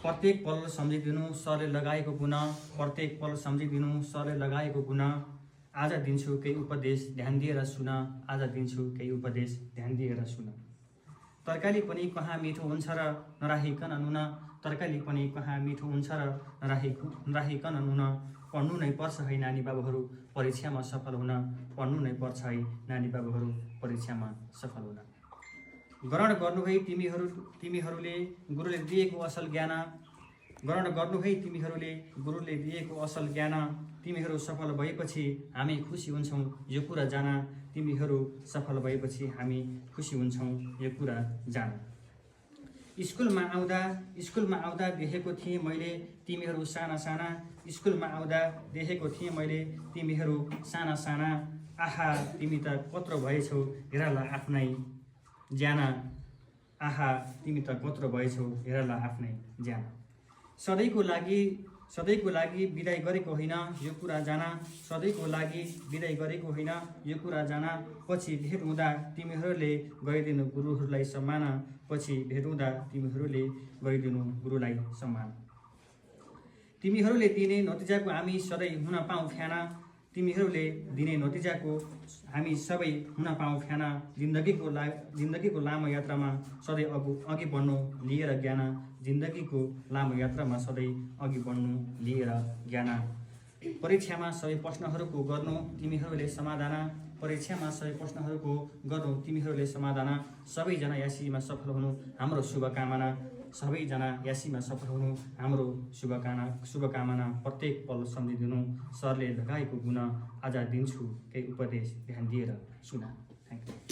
प्रत्येक पल सम्झिदिनु सरले लगाएको गुना, प्रत्येक पल सम्झिदिनु सरले लगाएको गुना। आज दिन्छु केही उपदेश ध्यान दिएर सुन, आज दिन्छु केही उपदेश ध्यान दिएर सुन। तरकारी पनि कहाँ मिठो हुन्छ र नराखिकन नुन, तरकारी पनि कहाँ मिठो हुन्छ र नराखिकन नुन। पढ्नु नै पर्छ है नानी बाबुहरू परीक्षामा सफल हुन, पढ्नु नै पर्छ है नानी बाबुहरू परीक्षामा सफल हुन। ग्रहण गर्नु है तिमीहरूले गुरुले दिएको असल ज्ञान, ग्रहण गर्नु है तिमीहरूले गुरुले दिएको असल ज्ञान। तिमीहरू सफल भएपछि हामी खुसी हुन्छौँ यो कुरा जान, तिमीहरू सफल भएपछि हामी खुसी हुन्छौँ यो कुरा जान। स्कुलमा आउँदा देखेको थिएँ मैले तिमीहरू साना साना, स्कुलमा आउँदा देखेको थिएँ मैले तिमीहरू साना साना। आहा तिमी त कत्रो भएछौ हेरला आफ्नै ज्यान, आहा तिमी त कत्रो भएछौ हेरला आफ्नै ज्यान। सधैँको लागि बिदाई गरेको होइन यो कुरा जान, सधैँको लागि बिदाई गरेको होइन यो कुरा जान। पछि भेट हुँदा तिमीहरूले गरिदिनु गुरुहरूलाई सम्मान, पछि भेट हुँदा तिमीहरूले गरिदिनु गुरुलाई सम्मान। तिमीहरूले दिने नतिजाको हामी सधैँ हुन पाऊँ फ्यान, तिमीहरूले दिने नतिजाको हामी सबै हुन पाऊँ फ्यान। जिन्दगीको लामो यात्रामा सधैँ अघि बढ्नु लिएर ज्ञान, जिन्दगीको लामो यात्रामा सधैँ अघि बढ्नु लिएर ज्ञान। परीक्षामा सबै प्रश्नहरूको गर्नु तिमीहरूले समाधान, परीक्षामा सबै प्रश्नहरूको गर्नु तिमीहरूले समाधान। सबैजना यासीमा सफल हुनु हाम्रो शुभकामना, सबैजना यासीमा सफल हुनु हाम्रो शुभकामना। प्रत्येक पल सम्झिदिनु सरले लगाएको गुण, आज दिन्छु केही उपदेश ध्यान दिएर सुन। Thank you.